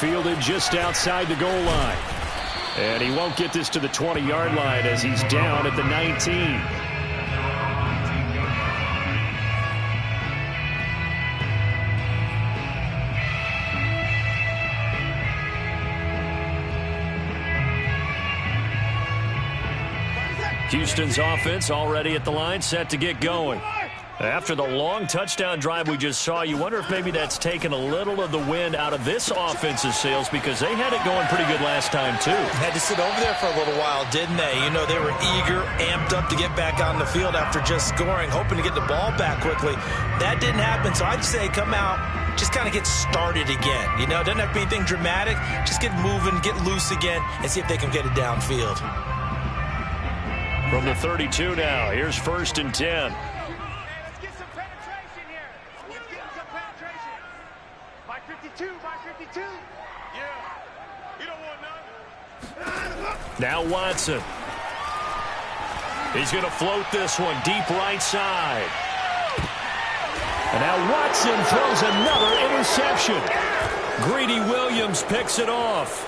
Fielded just outside the goal line. And he won't get this to the 20-yard line as he's down at the 19. Houston's offense already at the line, set to get going. After the long touchdown drive we just saw, you wonder if maybe that's taken a little of the wind out of this offense's sails because they had it going pretty good last time, too. Had to sit over there for a little while, didn't they? You know, they were eager, amped up to get back on the field after just scoring, hoping to get the ball back quickly. That didn't happen, so I'd say come out, just kind of get started again. You know, it doesn't have to be anything dramatic. Just get moving, get loose again, and see if they can get it downfield. From the 32 now, here's 1st and 10. Now Watson. He's going to float this one deep right side. And now Watson throws another interception. Greedy Williams picks it off.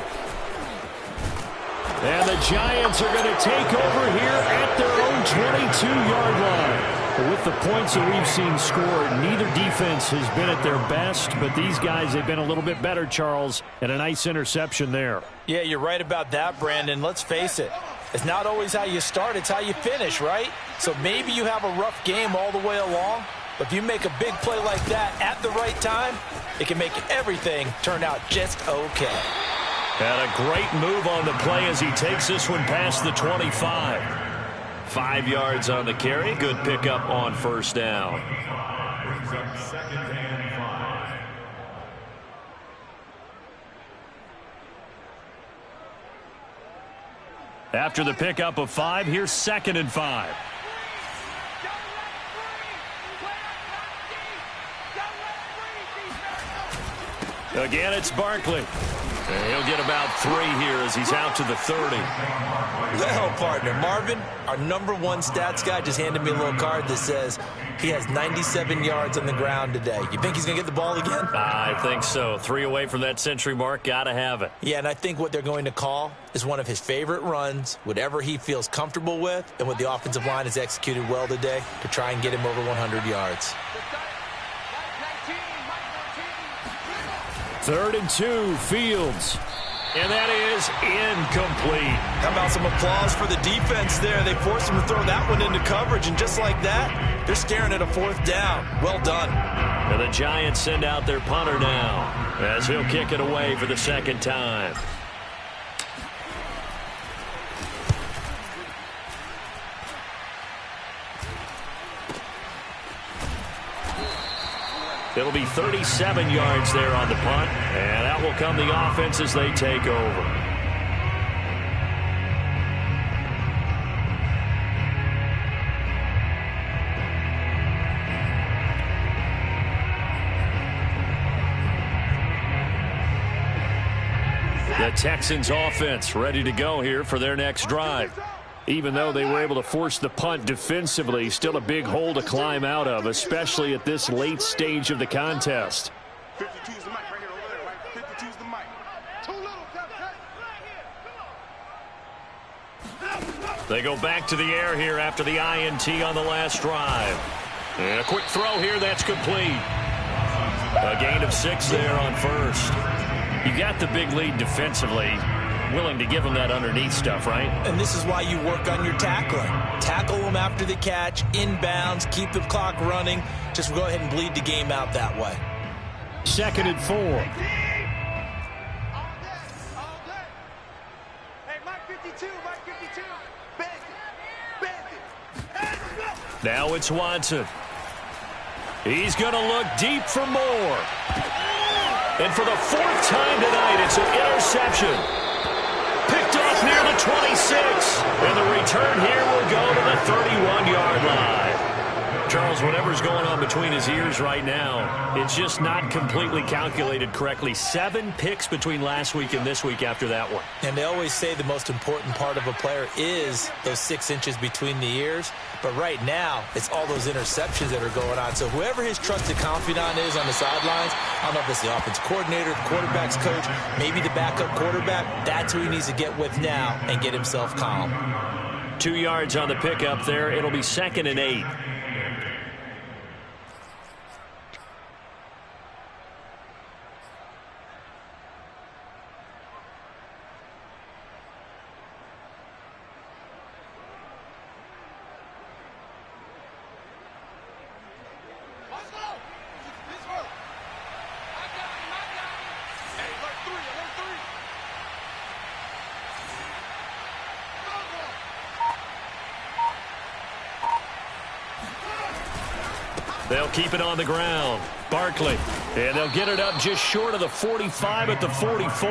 And the Giants are going to take over here at their own 22-yard line. With the points that we've seen scored, neither defense has been at their best, but these guys have been a little bit better, Charles, and a nice interception there. Yeah, you're right about that, Brandon. Let's face it. It's not always how you start, it's how you finish, right? So maybe you have a rough game all the way along, but if you make a big play like that at the right time, it can make everything turn out just okay. And a great move on the play as he takes this one past the 25. 5 yards on the carry. Good pickup on 1st down. Brings up 2nd and 5. After the pickup of 5, here's 2nd and 5. Again, it's Barkley. And he'll get about 3 here as he's out to the 30. Well, partner, Marvin, our #1 stats guy, just handed me a little card that says he has 97 yards on the ground today. You think he's going to get the ball again? I think so. 3 away from that century mark. Got to have it. Yeah, and I think what they're going to call is one of his favorite runs, whatever he feels comfortable with, and what the offensive line has executed well today to try and get him over 100 yards. 3rd and 2, Fields. And that is incomplete. How about some applause for the defense there? They forced him to throw that one into coverage, and just like that, they're staring at a 4th down. Well done. And the Giants send out their punter now as he'll kick it away for the 2nd time. It'll be 37 yards there on the punt, and out will come the offense as they take over. The Texans offense ready to go here for their next drive. Even though they were able to force the punt defensively, still a big hole to climb out of, especially at this late stage of the contest. 52's the mic right here, over there, right? 52's the mic. Too little, They go back to the air here after the INT on the last drive. And a quick throw here, that's complete. A gain of 6 there on 1st. You got the big lead defensively. Willing to give them that underneath stuff, right? And this is why you work on your tackling. Tackle them after the catch, inbounds, keep the clock running. Just go ahead and bleed the game out that way. 2nd and 4. All day. Hey, Mike 52, Mike 52. Bandit. Now it's Watson. He's going to look deep for more. And for the 4th time tonight, it's an interception. Picked off near the 26. And the return here will go to the 31-yard line. Charles, whatever's going on between his ears right now, it's just not completely calculated correctly. 7 picks between last week and this week after that one. And they always say the most important part of a player is those 6 inches between the ears. But right now, it's all those interceptions that are going on. So whoever his trusted confidant is on the sidelines, I don't know if it's the offense coordinator, the quarterback's coach, maybe the backup quarterback, that's who he needs to get with now and get himself calm. 2 yards on the pickup there. It'll be 2nd and 8. They'll keep it on the ground. Barkley. And they'll get it up just short of the 45 at the 44.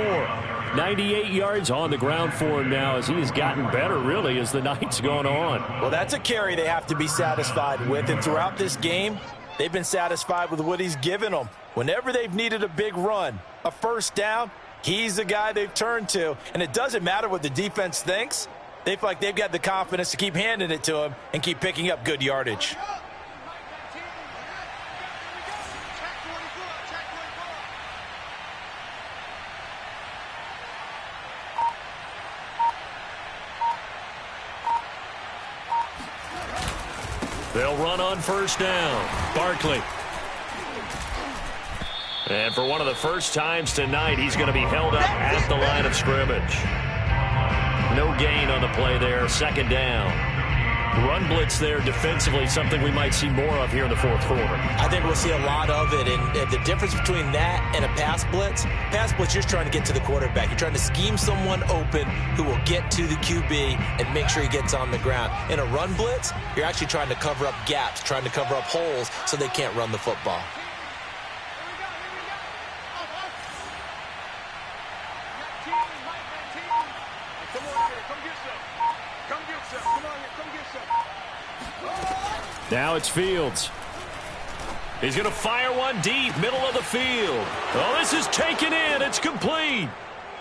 98 yards on the ground for him now as he has gotten better, really, as the night's gone on. Well, that's a carry they have to be satisfied with. And throughout this game, they've been satisfied with what he's given them. Whenever they've needed a big run, a 1st down, he's the guy they've turned to. And it doesn't matter what the defense thinks. They feel like they've got the confidence to keep handing it to him and keep picking up good yardage. They'll run on 1st down. Barkley. And for one of the first times tonight, he's going to be held up at the line of scrimmage. No gain on the play there. 2nd down. Run blitz there defensively, something we might see more of here in the 4th quarter. I think we'll see a lot of it. And the difference between that and a pass blitz, you're just trying to get to the quarterback. You're trying to scheme someone open who will get to the QB and make sure he gets on the ground. In a run blitz, you're actually trying to cover up gaps, trying to cover up holes so they can't run the football. Now it's Fields. He's going to fire one deep, middle of the field. Oh, this is taken in. It's complete.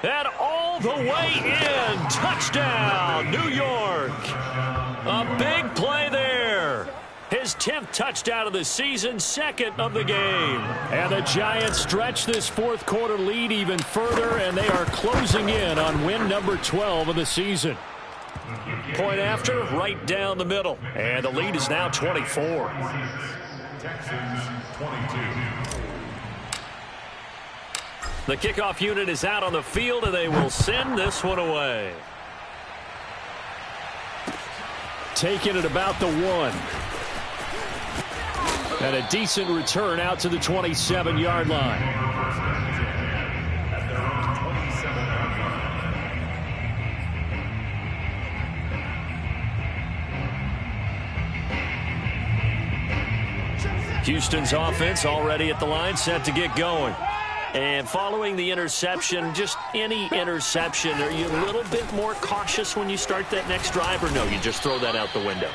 And all the way in. Touchdown, New York. A big play there. His 10th touchdown of the season, second of the game. And the Giants stretch this fourth quarter lead even further, and they are closing in on win number 12 of the season. Point after, right down the middle. And the lead is now 24. Texans 22. The kickoff unit is out on the field, and they will send this one away. Taking it about the 1. And a decent return out to the 27-yard line. At their own 27-yard line. Houston's offense already at the line, set to get going. And following the interception, just any interception, are you a little bit more cautious when you start that next drive, or no, you just throw that out the window?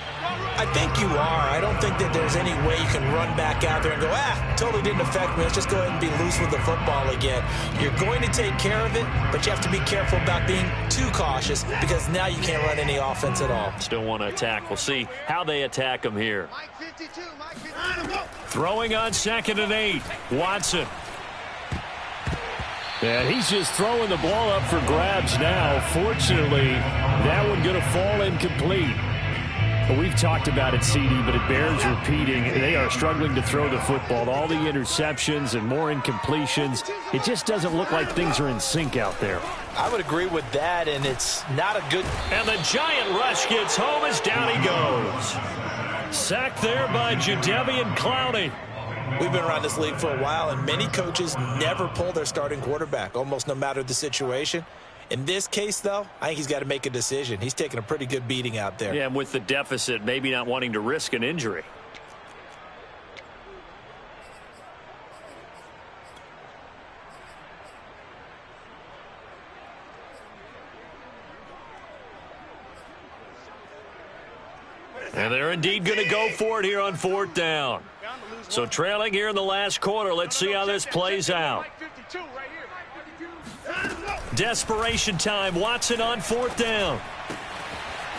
I think you are. I don't think that there's any way you can run back out there and go, totally didn't affect me. Let's just go ahead and be loose with the football again. You're going to take care of it, but you have to be careful about being too cautious because now you can't run any offense at all. Still want to attack. We'll see how they attack them here. Throwing on 2nd and 8. Watson. And he's just throwing the ball up for grabs now. Fortunately, that one going to fall incomplete. Well, we've talked about it, CD, but it bears repeating. They are struggling to throw the football. All the interceptions and more incompletions. It just doesn't look like things are in sync out there. I would agree with that, and it's not a good... And the giant rush gets home as down he goes. Sacked there by Jadeveon Clowney. We've been around this league for a while, and many coaches never pull their starting quarterback, almost no matter the situation. In this case, though, I think he's got to make a decision. He's taking a pretty good beating out there. Yeah, and with the deficit, maybe not wanting to risk an injury. And they're indeed going to go for it here on 4th down. So trailing here in the last quarter. Let's see how this plays out. Desperation time. Watson on 4th down.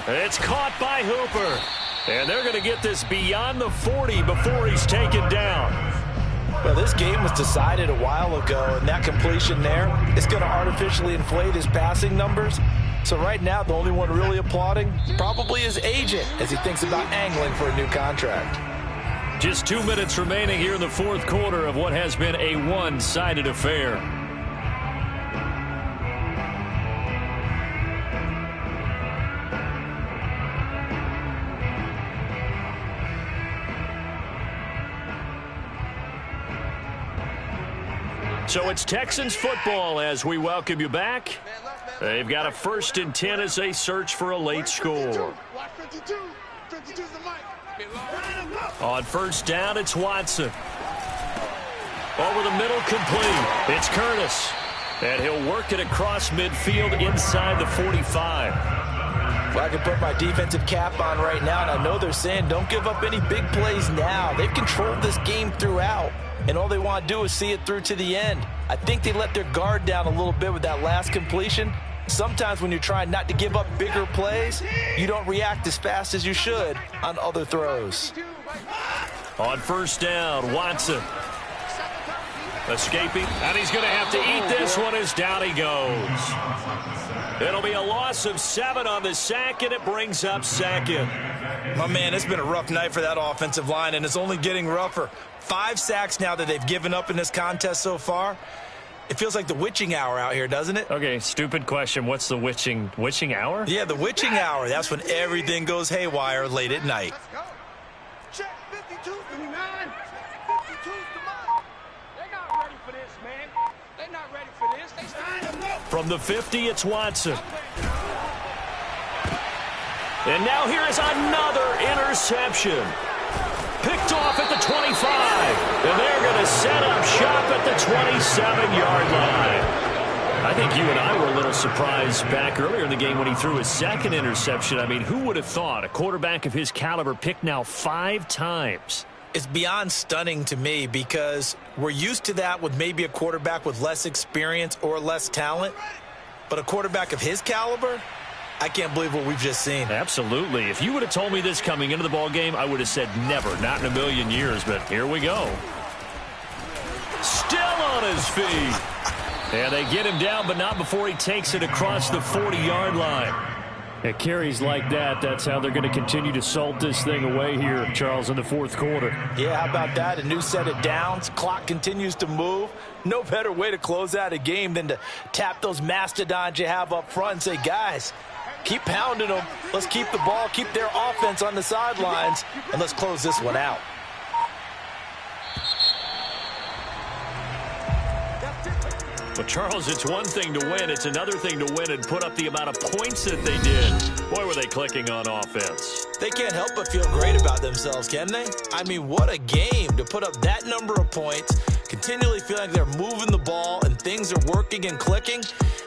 It's caught by Hooper. And they're going to get this beyond the 40 before he's taken down. Well, this game was decided a while ago, and that completion there is going to artificially inflate his passing numbers. So right now, the only one really applauding probably his agent as he thinks about angling for a new contract. Just 2 minutes remaining here in the 4th quarter of what has been a one-sided affair. So it's Texans football as we welcome you back. They've got a 1st and 10 as they search for a late score. On 1st down, it's Watson. Over the middle, complete. It's Curtis. And he'll work it across midfield inside the 45. Well, I can put my defensive cap on right now, and I know they're saying don't give up any big plays now. They've controlled this game throughout, and all they want to do is see it through to the end. I think they let their guard down a little bit with that last completion. Sometimes when you're trying not to give up bigger plays, you don't react as fast as you should on other throws. On 1st down, Watson. Escaping, and he's going to have to eat this one as down he goes. It'll be a loss of 7 on the sack, and it brings up 2nd. My man, it's been a rough night for that offensive line, and it's only getting rougher. 5 sacks now that they've given up in this contest so far. It feels like the witching hour out here, doesn't it? Okay, stupid question. What's the witching hour? Yeah, the witching hour. That's when everything goes haywire late at night. Check 52, 59. 52's the mark. They're not ready for this, man. They're not ready for this. They stand up. From the 50, it's Watson. And now here is another interception. Picked off at the 25. And they're going to set up shop at the 27-yard line. I think you and I were a little surprised back earlier in the game when he threw his 2nd interception. I mean, who would have thought a quarterback of his caliber picked now 5 times? It's beyond stunning to me because we're used to that with maybe a quarterback with less experience or less talent. But a quarterback of his caliber, I can't believe what we've just seen. Absolutely. If you would have told me this coming into the ball game, I would have said never, not in a million years. But here we go. Still on his feet. And they get him down, but not before he takes it across the 40-yard line. At carries like that, that's how they're going to continue to salt this thing away here, Charles, in the fourth quarter. Yeah, how about that? A new set of downs. Clock continues to move. No better way to close out a game than to tap those mastodons you have up front and say, guys, keep pounding them. Let's keep the ball, keep their offense on the sidelines, and let's close this one out. Well, Charles, it's one thing to win. It's another thing to win and put up the amount of points that they did. Boy, were they clicking on offense. They can't help but feel great about themselves, can they? I mean, what a game to put up that number of points, continually feeling like they're moving the ball and things are working and clicking.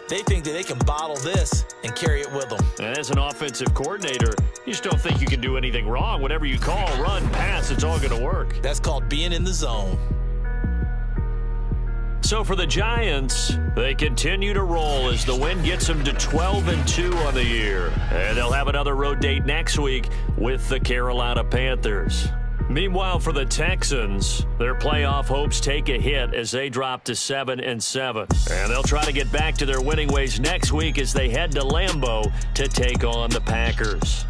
They think that they can bottle this and carry it with them. And as an offensive coordinator, you just don't think you can do anything wrong. Whatever you call, run, pass, it's all going to work. That's called being in the zone. So for the Giants, they continue to roll as the win gets them to 12-2 on the year. And they'll have another road date next week with the Carolina Panthers. Meanwhile, for the Texans, their playoff hopes take a hit as they drop to 7-7. And they'll try to get back to their winning ways next week as they head to Lambeau to take on the Packers.